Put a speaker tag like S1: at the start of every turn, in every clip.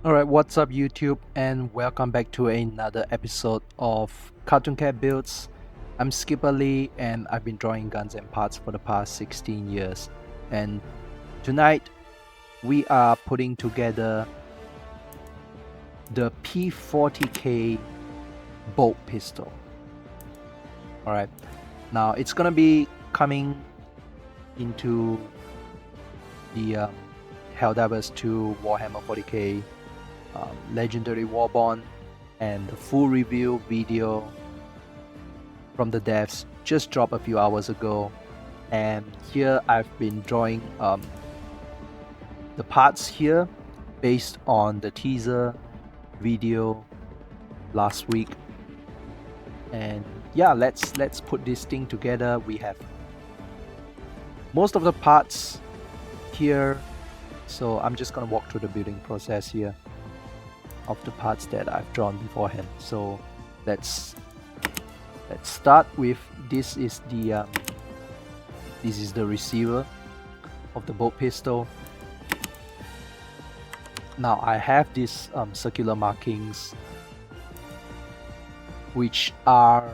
S1: Alright, what's up YouTube, and welcome back to another episode of Cartoon Cat Builds. I'm Skipper Lee and I've been drawing guns and parts for the past 16 years. And tonight we are putting together the P40K bolt pistol. Alright, now it's gonna be coming into the Helldivers 2 Warhammer 40K Legendary Warbond, and the full review video from the devs just dropped a few hours ago. And here I've been drawing the parts here based on the teaser video last week. And yeah, let's put this thing together. We have most of the parts here, so I'm just gonna walk through the building process here of the parts that I've drawn beforehand. So let's start with this is the receiver of the bolt pistol. Now I have these circular markings, which are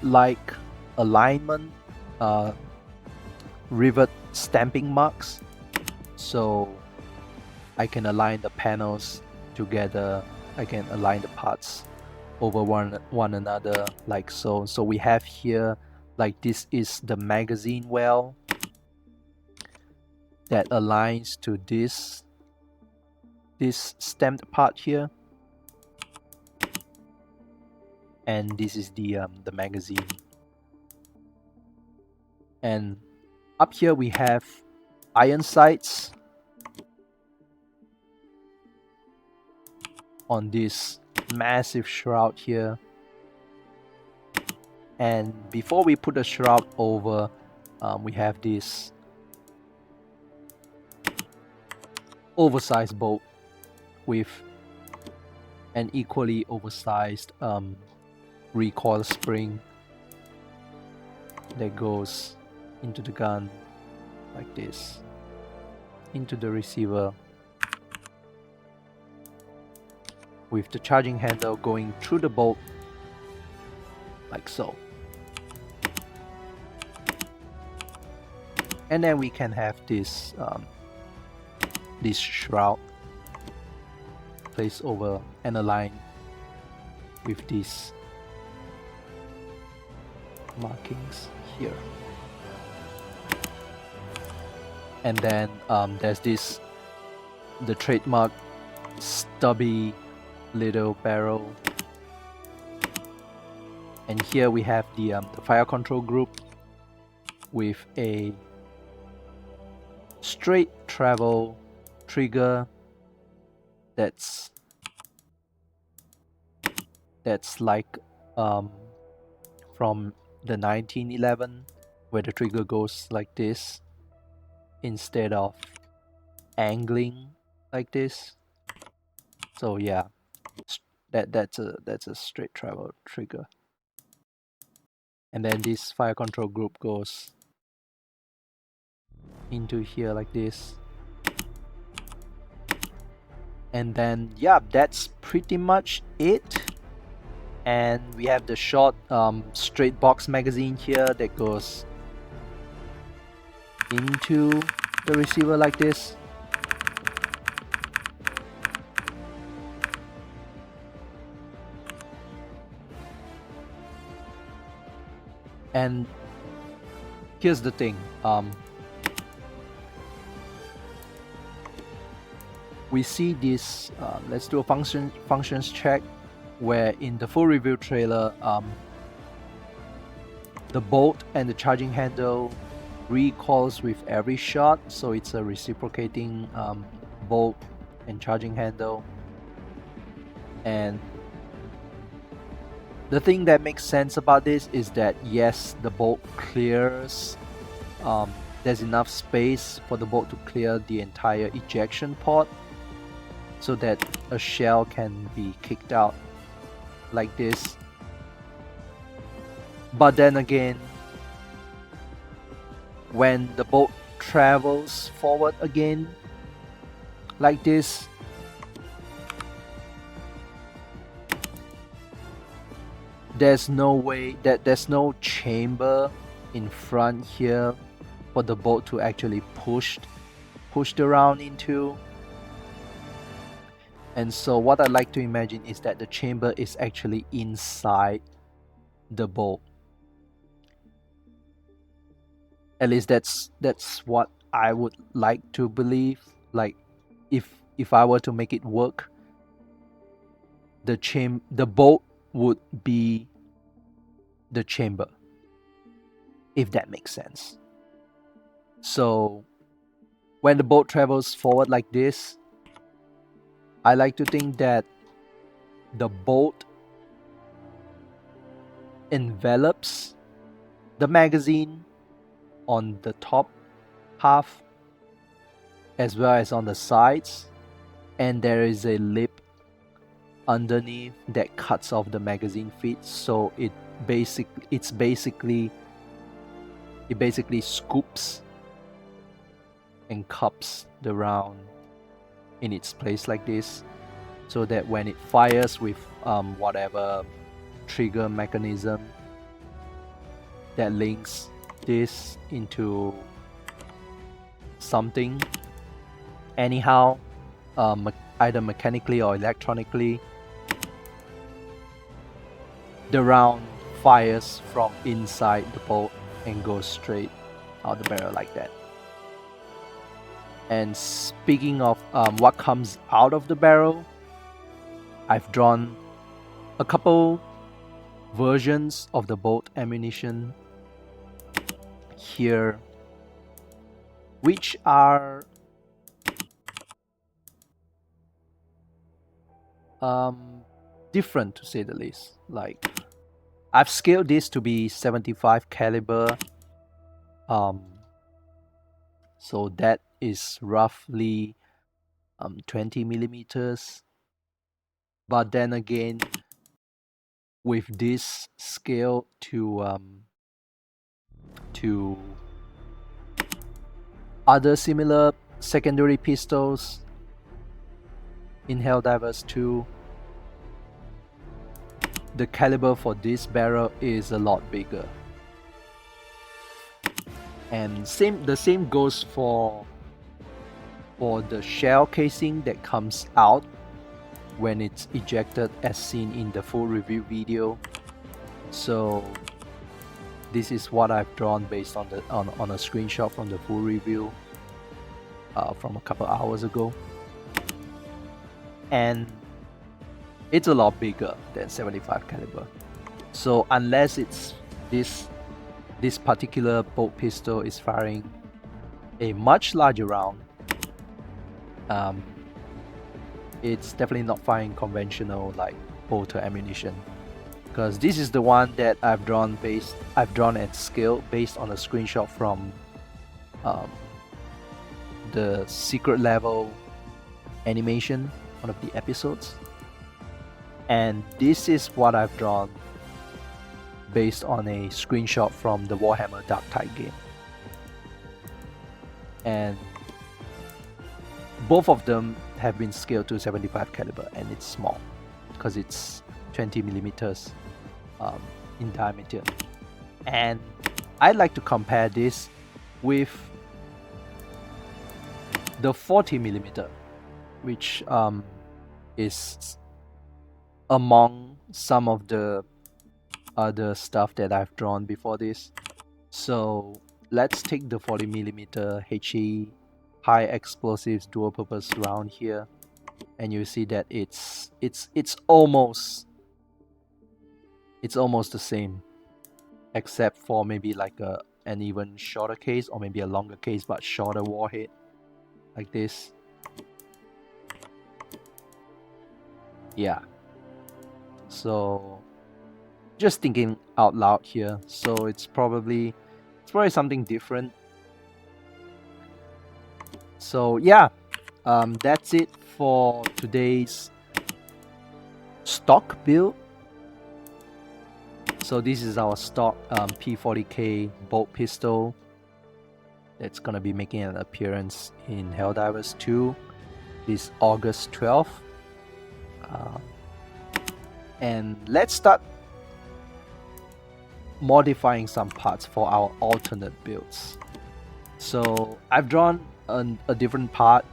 S1: like alignment rivet stamping marks, so I can align the panels together. I can align the parts over one another like so. So we have here, like, this is the magazine well that aligns to this stamped part here, and this is the magazine. And up here we have iron sights on this massive shroud here. And before we put the shroud over, we have this oversized bolt with an equally oversized recoil spring that goes into the gun like this, into the receiver, with the charging handle going through the bolt like so. And then we can have this this shroud placed over and aligned with these markings here. And then there's the trademark stubby little barrel. And here we have the fire control group with a straight travel trigger that's like from the 1911, where the trigger goes like this instead of angling like this. So yeah, that's a straight travel trigger. And then this fire control group goes into here like this. And then yeah, that's pretty much it. And we have the short straight box magazine here that goes into the receiver like this. And here's the thing, we see this, let's do a functions check, where in the full review trailer, the bolt and the charging handle recoils with every shot, so it's a reciprocating bolt and charging handle. And the thing that makes sense about this is that yes, the bolt clears, there's enough space for the bolt to clear the entire ejection port so that a shell can be kicked out like this. But then again, when the bolt travels forward again like this, there's no way that there's no chamber in front here for the bolt to actually pushed around into. And so what I like to imagine is that the chamber is actually inside the bolt. At least that's what I would like to believe. Like if I were to make it work, the bolt would be the chamber, if that makes sense. So when the bolt travels forward like this, I like to think that the bolt envelops the magazine on the top half as well as on the sides, and there is a lip underneath that cuts off the magazine feed, so it basically scoops and cups the round in its place like this, so that when it fires with whatever trigger mechanism that links this into something anyhow, either mechanically or electronically, the round fires from inside the bolt and goes straight out the barrel like that. And speaking of what comes out of the barrel, I've drawn a couple versions of the bolt ammunition here, which are different to say the least. Like, I've scaled this to be 75 caliber, so that is roughly 20 millimeters. But then again, with this scale to other similar secondary pistols in Helldivers 2, the caliber for this barrel is a lot bigger. And the same goes for the shell casing that comes out when it's ejected, as seen in the full review video. So this is what I've drawn based on a screenshot from the full review from a couple hours ago, and it's a lot bigger than 75 caliber. So unless it's this particular bolt pistol is firing a much larger round, it's definitely not firing conventional like bolter ammunition, because this is the one that I've drawn at scale based on a screenshot from the secret level animation, one of the episodes, and this is what I've drawn based on a screenshot from the Warhammer Dark Tide game. And both of them have been scaled to 75 caliber, and it's small because it's 20 millimeters in diameter. And I'd like to compare this with the 40 millimeter, which is among some of the other stuff that I've drawn before this. So let's take the 40 millimeter HE high explosives dual purpose round here, and you see that it's almost the same, except for maybe like an even shorter case, or maybe a longer case but shorter warhead like this. Yeah, so just thinking out loud here, so it's probably something different. So yeah, that's it for today's stock build. So this is our stock P40K bolt pistol that's gonna be making an appearance in Helldivers 2 this August 12th. And let's start modifying some parts for our alternate builds. So I've drawn a different part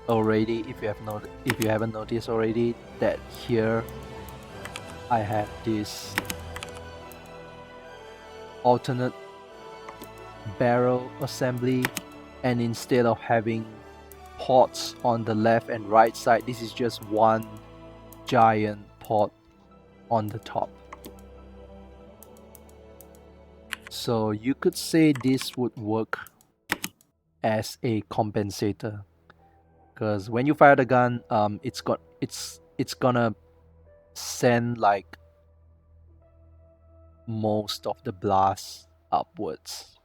S1: already. If you haven't noticed already, that here I have this alternate barrel assembly, and instead of having ports on the left and right side, this is just one giant port on the top. So you could say this would work as a compensator, because when you fire the gun, it's gonna send like most of the blast upwards,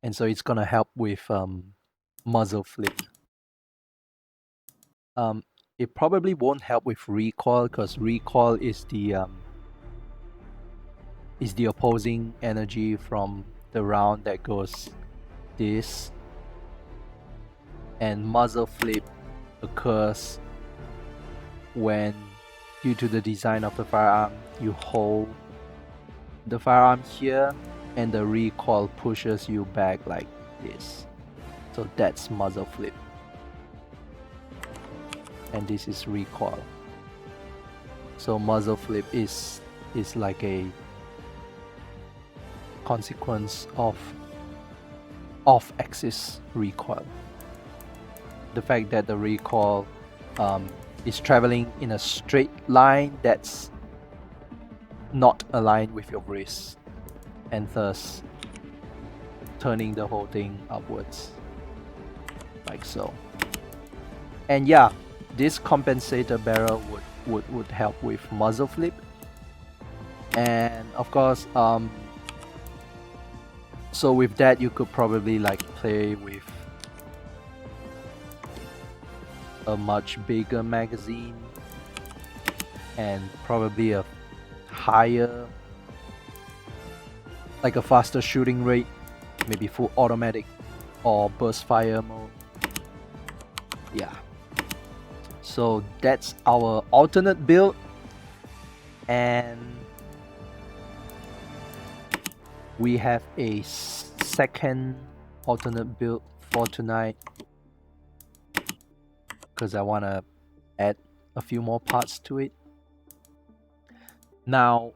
S1: and so it's gonna help with muzzle flip. It probably won't help with recoil, because recoil is the opposing energy from the round that goes this, and muzzle flip occurs when, due to the design of the firearm, you hold the firearm here and the recoil pushes you back like this. So that's muzzle flip, and this is recoil. So muzzle flip is like a consequence of off-axis recoil. The fact that the recoil is traveling in a straight line that's not aligned with your wrist, and thus turning the whole thing upwards like so. And yeah, this compensator barrel would help with muzzle flip. And of course, so with that you could probably like play with a much bigger magazine and probably a higher, like a faster shooting rate, maybe full automatic or burst fire mode. Yeah, so that's our alternate build, and we have a second alternate build for tonight, because I want to add a few more parts to it. Now,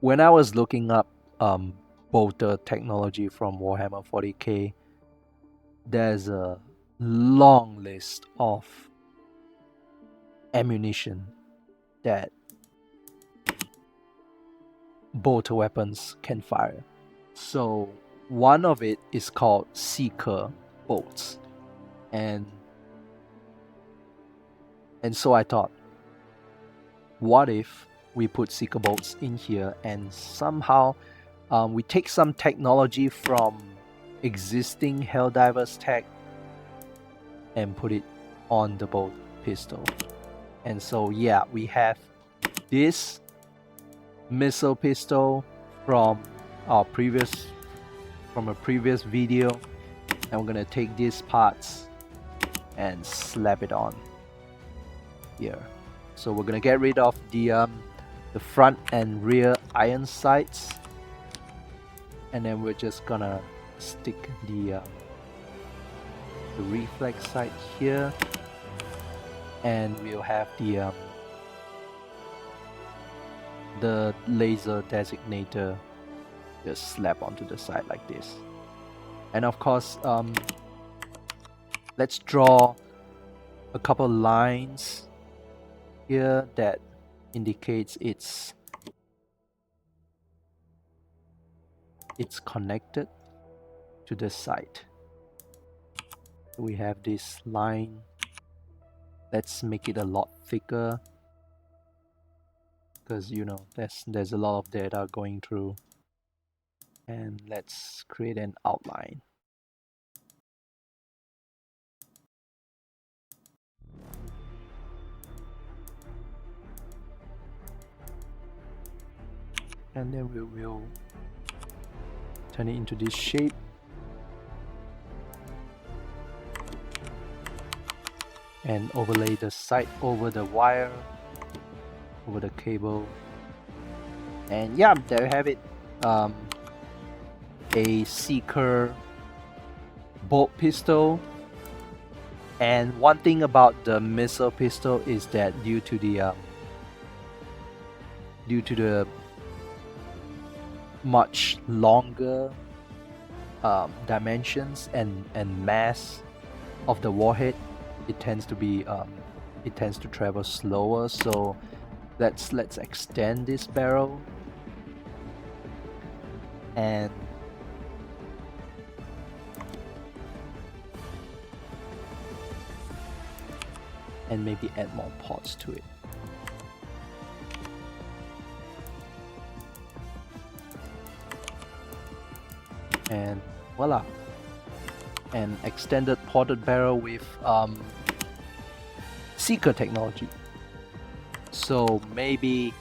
S1: when I was looking up bolter technology from Warhammer 40k, there's a long list of ammunition that bolter weapons can fire. So one of it is called Seeker bolts, and so I thought, what if we put Seeker bolts in here and somehow we take some technology from existing Helldivers tech and put it on the bolt pistol. And so yeah, we have this missile pistol from a previous video, and we're gonna take these parts and slap it on here. So we're gonna get rid of the front and rear iron sights, and then we're just gonna stick the reflex sight here, and we'll have the laser designator just slap onto the side like this. And of course, let's draw a couple lines here that indicates it's connected to the site. We have this line. Let's make it a lot thicker, because you know there's a lot of data going through. And let's create an outline. And then we will turn it into this shape. And overlay the sight over the wire. over the cable. And yeah, there you have it. A Seeker bolt pistol. And one thing about the missile pistol is that due to the much longer dimensions and mass of the warhead, it tends to travel slower. So let's extend this barrel and maybe add more pods to it. And voila, an extended ported barrel with Seeker technology. So maybe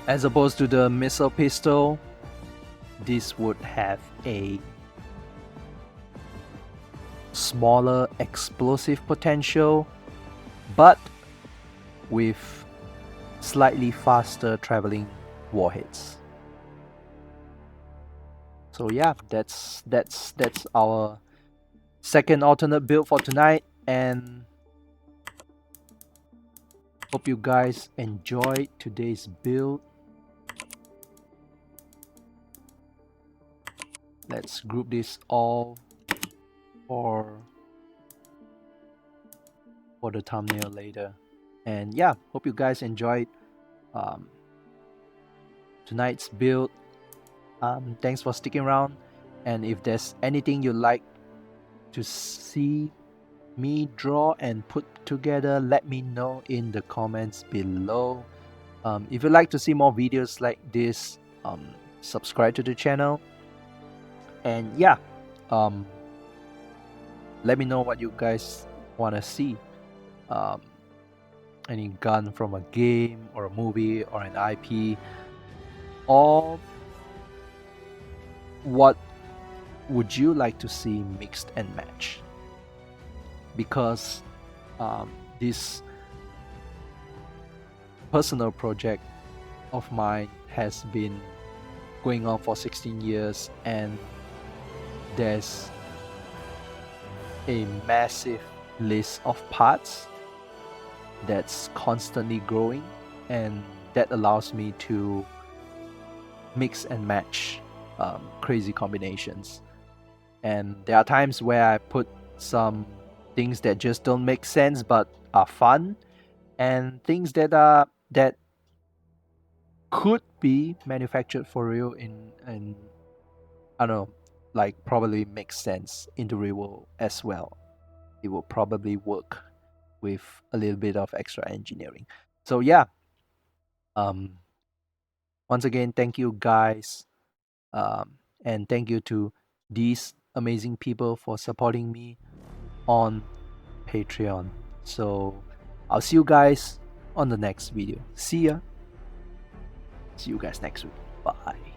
S1: as opposed to the missile pistol, this would have a smaller explosive potential, but with slightly faster traveling warheads. So yeah, that's our second alternate build for tonight, and hope you guys enjoyed today's build. Let's group this all for the thumbnail later. And yeah, hope you guys enjoyed tonight's build. Thanks for sticking around, and if there's anything you'd like to see me draw and put together, let me know in the comments below. If you'd like to see more videos like this, subscribe to the channel. And yeah, let me know what you guys want to see. Any gun from a game or a movie or an IP, or what would you like to see mixed and match? Because this personal project of mine has been going on for 16 years, and there's a massive list of parts that's constantly growing, and that allows me to mix and match crazy combinations. And there are times where I put some things that just don't make sense but are fun, and things that could be manufactured for real in I don't know, like probably makes sense in the real world as well. It will probably work with a little bit of extra engineering. So yeah, once again, thank you guys, and thank you to these amazing people for supporting me on Patreon. So I'll see you guys on the next video. See ya. See you guys next week. Bye.